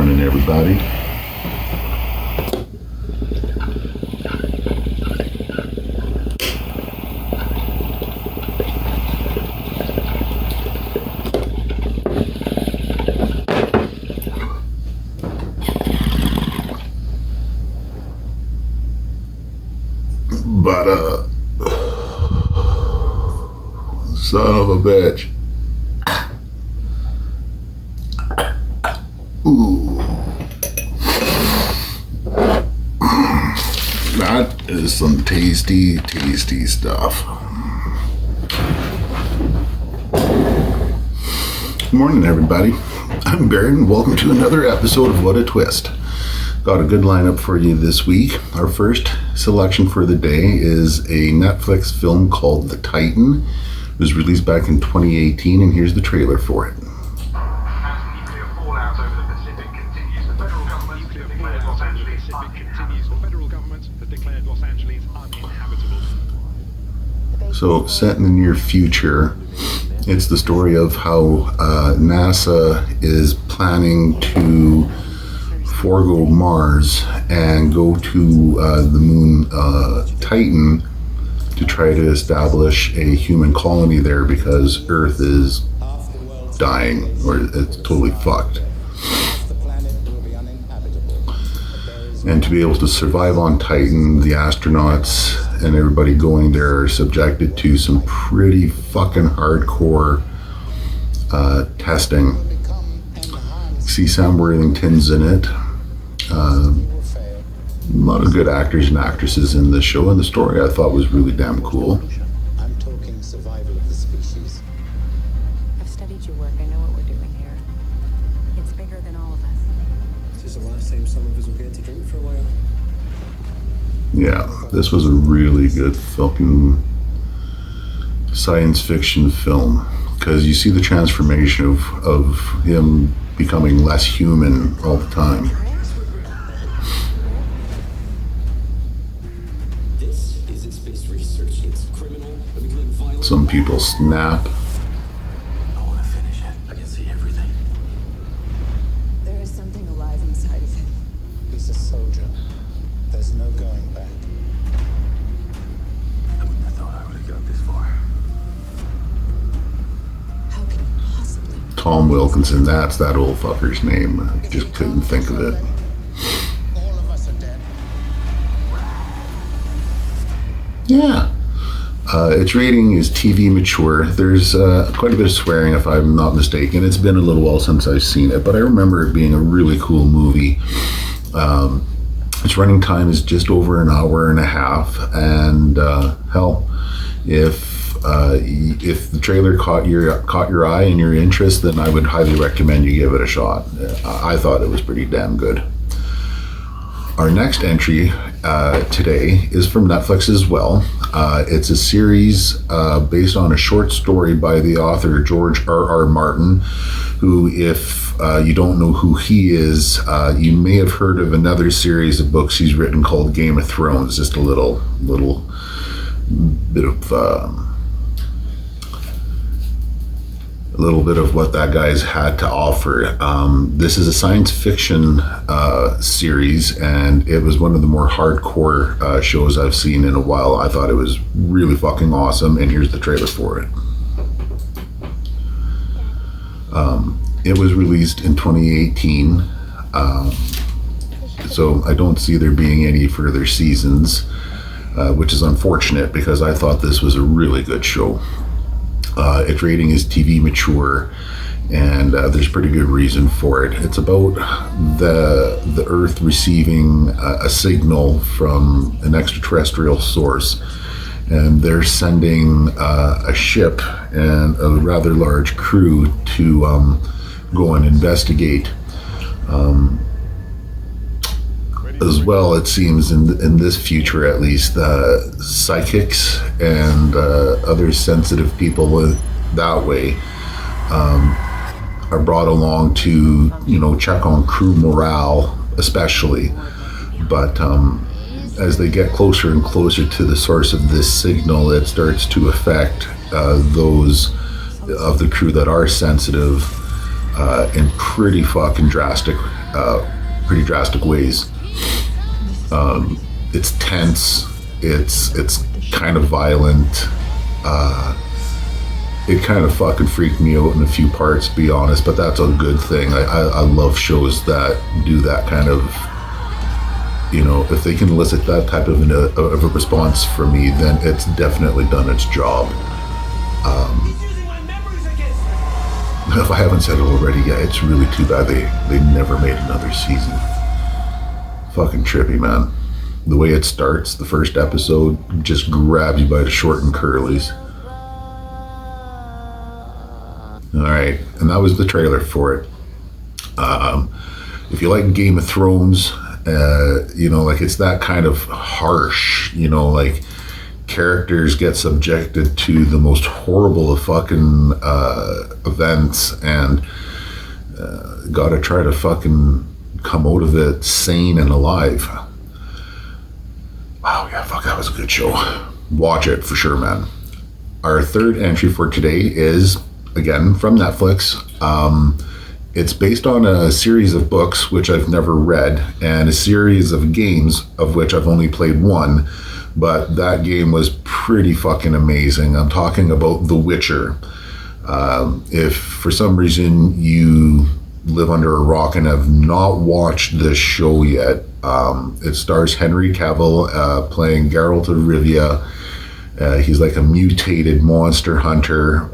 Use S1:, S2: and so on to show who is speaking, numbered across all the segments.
S1: morning, everybody. But, son of a bitch. Ooh. That is some tasty, tasty stuff. Good morning, everybody. I'm Barry, and welcome to another episode of What a Twist. Got a good lineup for you this week. Our first selection for the day is a Netflix film called The Titan. It was released back in 2018, and here's the trailer for it. So, set in the near future, it's the story of how NASA is planning to forego Mars and go to the moon Titan to try to establish a human colony there because Earth is dying, or it's totally fucked. And to be able to survive on Titan, the astronauts and everybody going there are subjected to some pretty fucking hardcore testing. See Sam Worthington's in it. A lot of good actors and actresses in the show, and the story I thought was really damn cool.
S2: I'm talking survival of the species.
S3: I've studied your work. I know what we're doing here. It's bigger than all of us.
S2: This is the last time some of us will get to drink for a while.
S1: Yeah, this was a really good fucking science fiction film, because you see the transformation of him becoming less human all the time.
S2: This isn't space research. It's criminal. Violent.
S1: Some people snap.
S2: I want to finish it. I can see everything.
S3: There is something alive inside of him.
S2: He's a soldier. There's no going back. I wouldn't have thought I would have got this far.
S3: How can you possibly?
S1: Tom Wilkinson, that's that old fucker's name. I just couldn't think of it.
S2: All of us are dead.
S1: Yeah. Its rating is TV mature. There's quite a bit of swearing, if I'm not mistaken. It's been a little while since I've seen it, but I remember it being a really cool movie. Its running time is just over an hour and a half, and hell, if the trailer caught your eye and your interest, then I would highly recommend you give it a shot. I thought it was pretty damn good. Our next entry today is from Netflix as well. It's a series based on a short story by the author George R.R. Martin, who, if you don't know who he is, you may have heard of another series of books he's written called Game of Thrones. Just a little bit of what that guy's had to offer. This is a science fiction series, and it was one of the more hardcore shows I've seen in a while. I thought it was really fucking awesome, and here's the trailer for it. It was released in 2018, so I don't see there being any further seasons, which is unfortunate because I thought this was a really good show. Its rating is TV mature, and there's pretty good reason for it. It's about the Earth receiving a signal from an extraterrestrial source, and they're sending a ship and a rather large crew to go and investigate. As well, it seems in this future, at least, psychics and other sensitive people that way are brought along to, check on crew morale, especially. But as they get closer and closer to the source of this signal, it starts to affect those of the crew that are sensitive in pretty fucking drastic pretty drastic ways. It's tense. It's kind of violent. It kind of fucking freaked me out in a few parts, to be honest, but that's a good thing. I love shows that do that kind of, you know, if they can elicit that type of a response from me, then it's definitely done its job. If I haven't said it already, yeah, it's really too bad they never made another season. Fucking trippy, man. The way it starts, the first episode just grabs you by the short and curlies. Alright, and that was the trailer for it. If you like Game of Thrones, you know, like it's that kind of harsh, you know, like characters get subjected to the most horrible of fucking events and gotta try to fucking come out of it sane and alive. Wow, yeah, fuck, that was a good show. Watch it for sure, man. Our third entry for today is, again, from Netflix. It's based on a series of books, which I've never read, and a series of games, of which I've only played one, but that game was pretty fucking amazing. I'm talking about The Witcher. If for some reason you live under a rock and have not watched this show yet, it stars Henry Cavill playing Geralt of Rivia. He's like a mutated monster hunter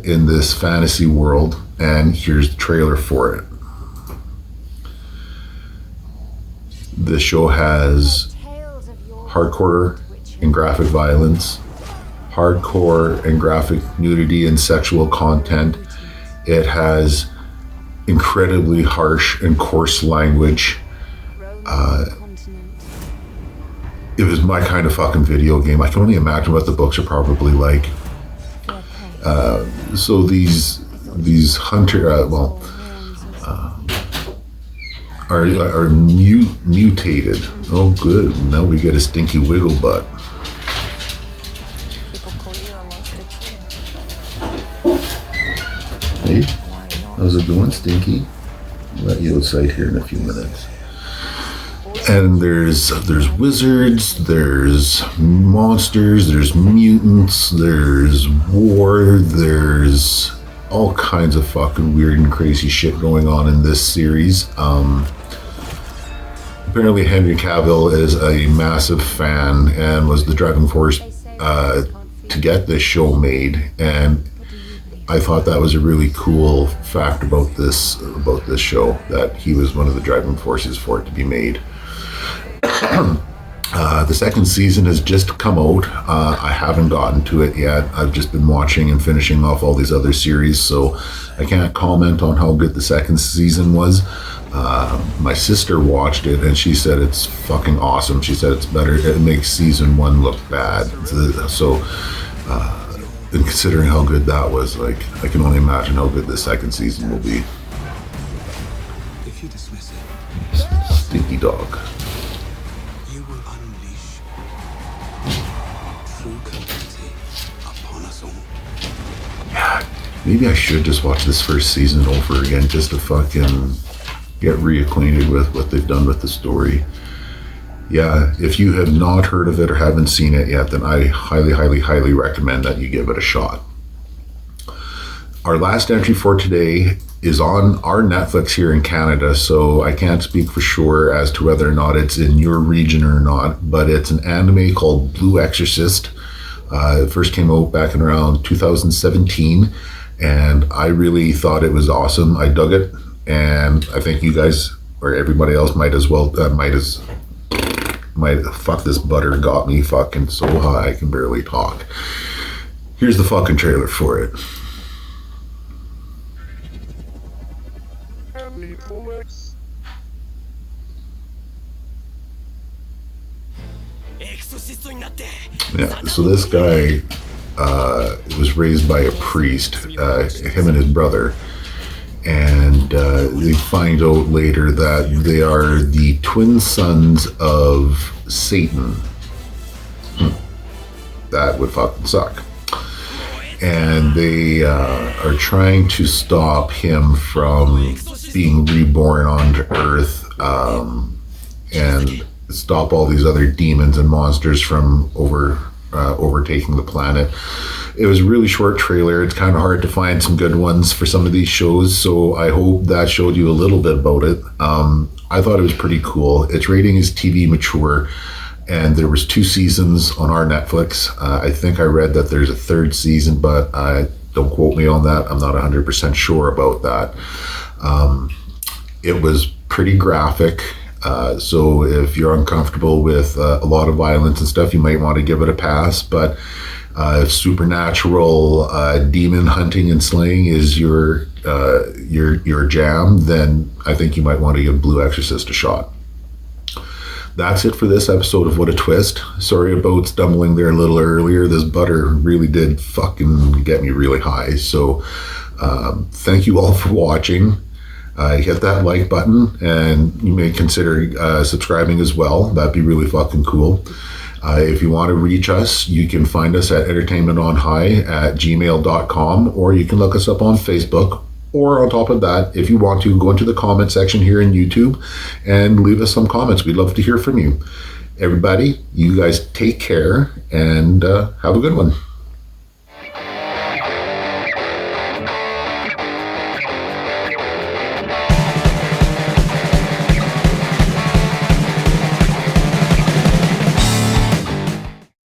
S1: in this fantasy world, and here's the trailer for it. This show has hardcore and graphic violence, hardcore and graphic nudity and sexual content. It has incredibly harsh and coarse language. It was my kind of fucking video game. I can only imagine what the books are probably like. So these hunter, are mutated. Oh, good. Now we get a stinky wiggle butt. Hey, how's it going, Stinky? I'll let you outside here in a few minutes. And there's wizards, there's monsters, there's mutants, there's war, there's all kinds of fucking weird and crazy shit going on in this series. Apparently Henry Cavill is a massive fan and was the driving force to get this show made, and I thought that was a really cool fact about this show, that he was one of the driving forces for it to be made. The second season has just come out. I haven't gotten to it yet. I've just been watching and finishing off all these other series, so I can't comment on how good the second season was. My sister watched it and she said it's fucking awesome. She said it's better. It makes season one look bad. So, and considering how good that was, like, I can only imagine how good the second season will be.
S4: If you dismiss it,
S1: Stinky dog.
S4: you will unleash true calamity upon us all.
S1: Maybe I should just watch this first season over again just to fucking get reacquainted with what they've done with the story. Yeah, if you have not heard of it or haven't seen it yet, then I highly, highly, highly recommend that you give it a shot. Our last entry for today is on our Netflix here in Canada, so I can't speak for sure as to whether or not it's in your region or not, but it's an anime called Blue Exorcist. It first came out back in around 2017, and I really thought it was awesome. I dug it, and I think you guys or everybody else might as well, fuck, this butter got me fucking so high I can barely talk. Here's the fucking trailer for it. Yeah, so this guy was raised by a priest, him and his brother, and they find out later that they are the twin sons of Satan. That would fucking suck. and they are trying to stop him from being reborn onto Earth, and stop all these other demons and monsters from overtaking the planet. It was a really short trailer. It's kind of hard to find some good ones for some of these shows, so I hope that showed you a little bit about it. I thought it was pretty cool. Its rating is TV mature, and there was 2 seasons on our Netflix. I think I read that there's a 3rd season, but don't quote me on that. I'm not 100% sure about that. It was pretty graphic. So if you're uncomfortable with a lot of violence and stuff, you might want to give it a pass. But if supernatural demon hunting and slaying is your jam, then I think you might want to give Blue Exorcist a shot. That's it for this episode of What a Twist. Sorry about stumbling there a little earlier. This butter really did fucking get me really high. So thank you all for watching. Hit that like button, and you may consider subscribing as well. That'd be really fucking cool. If you want to reach us, you can find us at entertainmentonhigh@gmail.com, or you can look us up on Facebook. Or on top of that, if you want to, go into the comment section here in YouTube and leave us some comments. We'd love to hear from you. Everybody, you guys take care and have a good one.